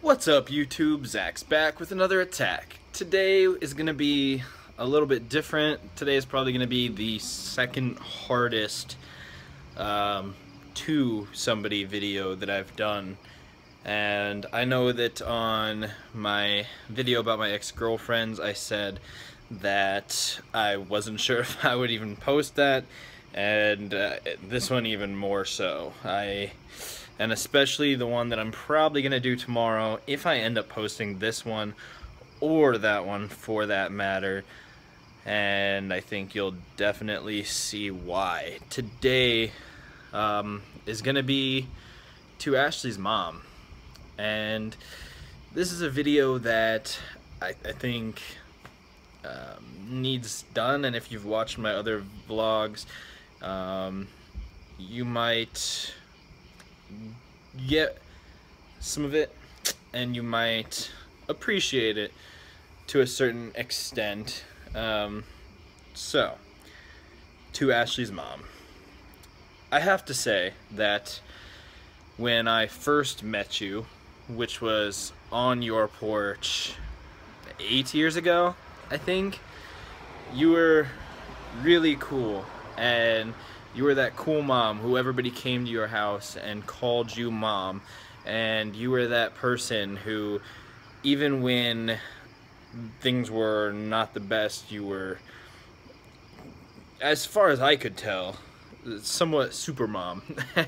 What's up, YouTube? Zach's back with another attack. Today is going to be a little bit different. Today is probably going to be the second hardest to somebody video that I've done. And I know that on my video about my ex-girlfriends I said that I wasn't sure if I would even post that, and this one even more so. And especially the one that I'm probably going to do tomorrow, if I end up posting this one or that one for that matter. And I think you'll definitely see why. Today is going to be to Ashlee's mom. And this is a video that I think needs done, and if you've watched my other vlogs, you might get some of it and you might appreciate it to a certain extent. So, to Ashlee's mom, I have to say that when I first met you, which was on your porch 8 years ago, I think, you were really cool, and you were that cool mom who everybody came to your house and called you mom, and you were that person who, even when things were not the best, you were, as far as I could tell, somewhat super mom.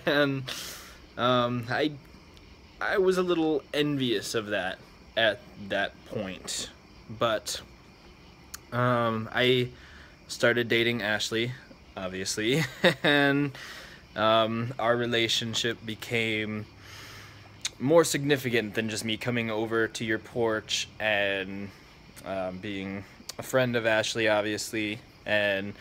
And I was a little envious of that at that point, but I started dating Ashlee, obviously, and our relationship became more significant than just me coming over to your porch and being a friend of Ashlee, obviously, and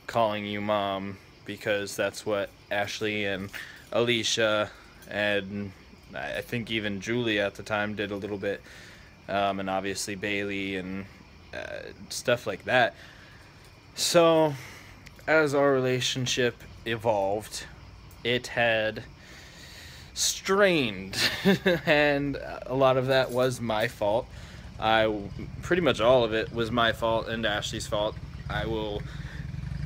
calling you mom, because that's what Ashlee and Alicia and I think even Julie at the time did a little bit, and obviously Bailey and stuff like that. So as our relationship evolved, it had strained, and a lot of that was my fault. Pretty much all of it was my fault and Ashlee's fault. I will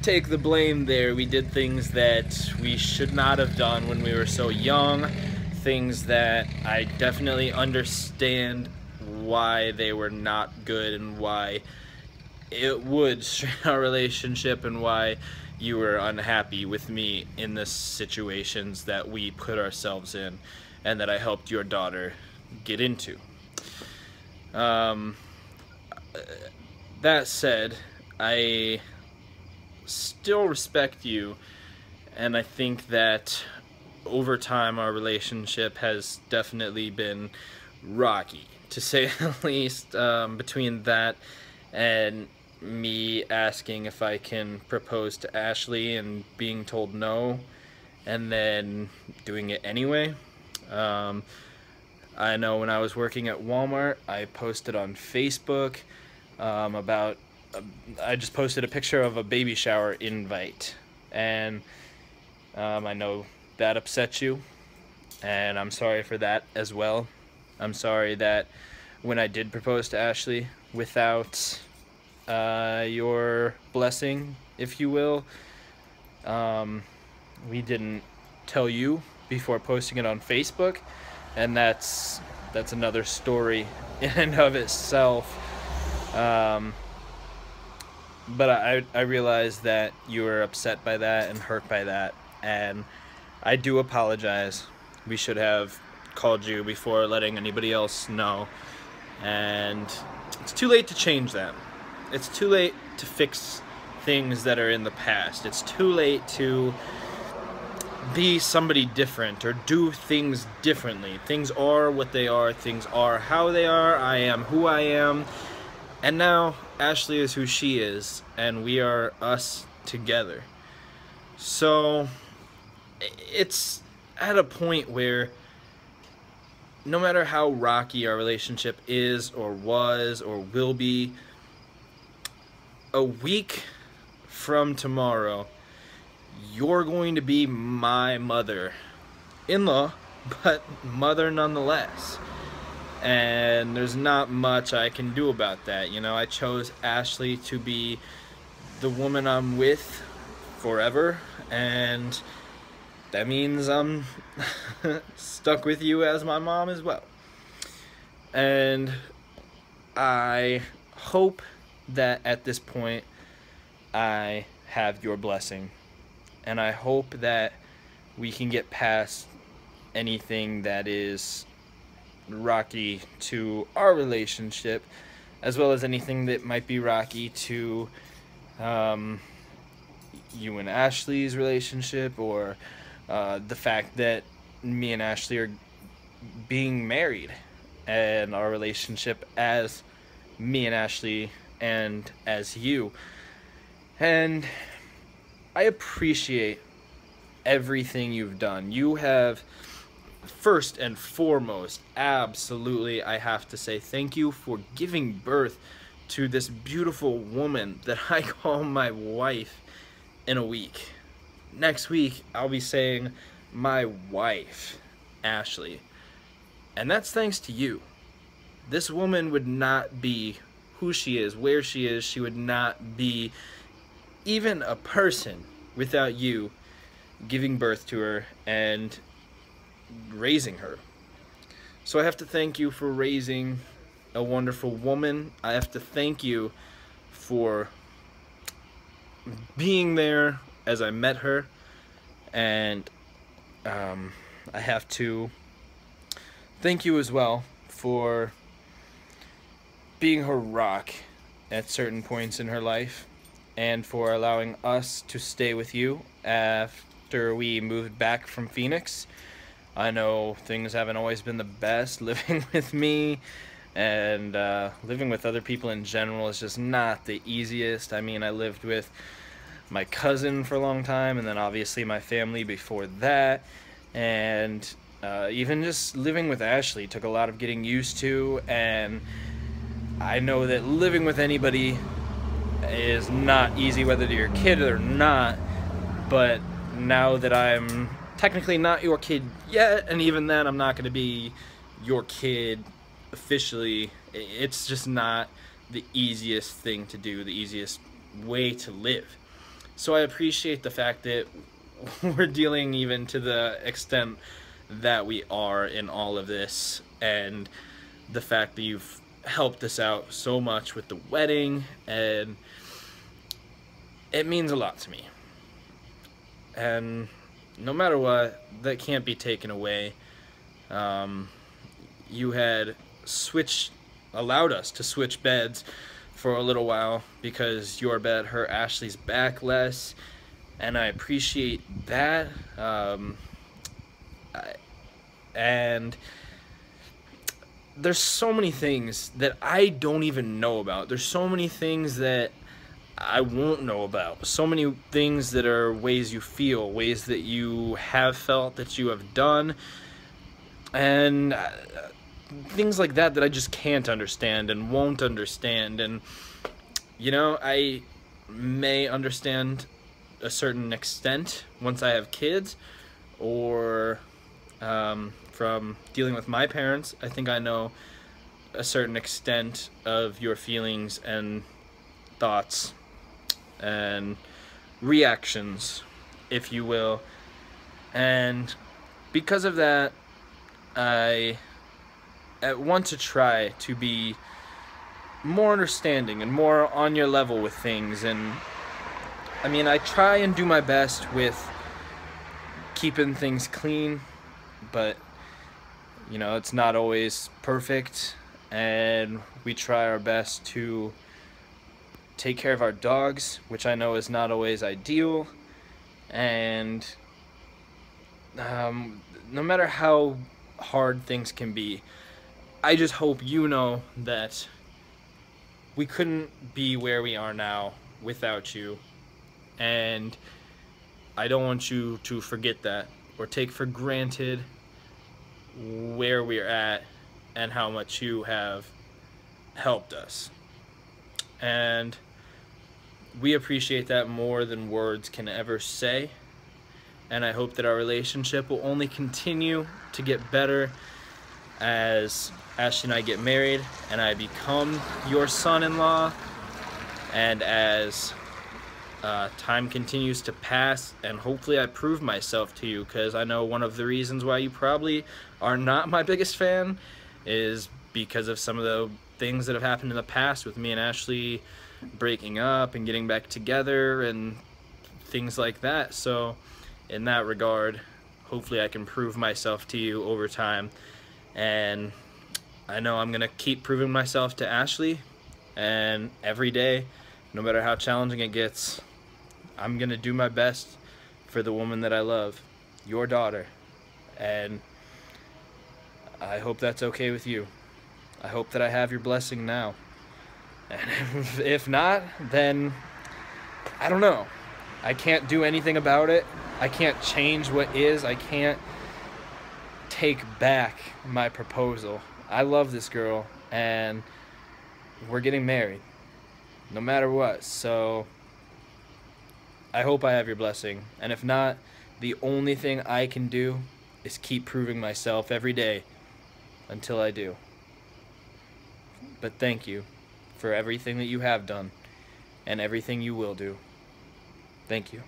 take the blame there. We did things that we should not have done when we were so young, things that I definitely understand why they were not good and why it would strain our relationship, and why you were unhappy with me in the situations that we put ourselves in and that I helped your daughter get into. That said, I still respect you, and I think that over time our relationship has definitely been rocky, to say the least, between that and me asking if I can propose to Ashlee and being told no, and then doing it anyway. I know when I was working at Walmart, I posted on Facebook about I just posted a picture of a baby shower invite, and I know that upset you, and I'm sorry for that as well. I'm sorry that when I did propose to Ashlee without your blessing, if you will, we didn't tell you before posting it on Facebook, and that's another story in and of itself. But I realized that you were upset by that and hurt by that, and I do apologize. We should have called you before letting anybody else know, and it's too late to change that. It's too late to fix things that are in the past. It's too late to be somebody different or do things differently. Things are what they are. Things are how they are. I am who I am. And now Ashlee is who she is, and we are us together. So it's at a point where no matter how rocky our relationship is or was or will be, a week from tomorrow, you're going to be my mother-in-law, but mother nonetheless. and there's not much I can do about that. You know, I chose Ashlee to be the woman I'm with forever, and that means I'm stuck with you as my mom as well. And I hope that at this point I have your blessing, and I hope that we can get past anything that is rocky to our relationship, as well as anything that might be rocky to you and Ashlee's relationship, or the fact that me and Ashlee are being married, and our relationship as me and Ashlee and as you. And I appreciate everything you've done. You have, first and foremost, absolutely, I have to say thank you for giving birth to this beautiful woman that I call my wife in a week. Next week, I'll be saying my wife, Ashlee. And that's thanks to you. This woman would not be who she is, where she is. She would not be even a person without you giving birth to her and raising her. So I have to thank you for raising a wonderful woman. I have to thank you for being there as I met her, and I have to thank you as well for being her rock at certain points in her life, and for allowing us to stay with you after we moved back from Phoenix. I know things haven't always been the best living with me, and living with other people in general is just not the easiest. I mean, I lived with my cousin for a long time, and then obviously my family before that, and even just living with Ashlee took a lot of getting used to. And I know that living with anybody is not easy, whether they're your kid or not, but now that I'm technically not your kid yet, and even then I'm not going to be your kid officially, it's just not the easiest thing to do, the easiest way to live. So I appreciate the fact that we're dealing even to the extent that we are in all of this, and the fact that you've helped us out so much with the wedding, and it means a lot to me. And no matter what, that can't be taken away. You had allowed us to switch beds for a little while because your bed hurt Ashlee's back less, and I appreciate that. And there's so many things that I don't even know about. There's so many things that I won't know about. So many things that are ways you feel, ways that you have felt, that you have done, and things like that that I just can't understand and won't understand. And you know, I may understand a certain extent once I have kids, or from dealing with my parents, I think I know a certain extent of your feelings and thoughts and reactions, if you will. And because of that, I want to try to be more understanding and more on your level with things. And I mean, I try and do my best with keeping things clean, but you know, it's not always perfect, and we try our best to take care of our dogs, which I know is not always ideal. And no matter how hard things can be, I just hope you know that we couldn't be where we are now without you, and I don't want you to forget that or take for granted where we're at and how much you have helped us. And we appreciate that more than words can ever say, and I hope that our relationship will only continue to get better as Ashley and I get married and I become your son-in-law, and as time continues to pass, and hopefully I prove myself to you, because I know one of the reasons why you probably are not my biggest fan is because of some of the things that have happened in the past with me and Ashley breaking up and getting back together and things like that. So in that regard, hopefully I can prove myself to you over time, and I know I'm gonna keep proving myself to Ashley, and every day, no matter how challenging it gets, I'm gonna do my best for the woman that I love, your daughter, and I hope that's okay with you. I hope that I have your blessing now, and if not, then I don't know. I can't do anything about it. I can't change what is. I can't take back my proposal. I love this girl, and we're getting married, no matter what. So I hope I have your blessing, and if not, the only thing I can do is keep proving myself every day until I do. But thank you for everything that you have done and everything you will do. Thank you.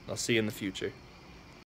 I'll see you in the future.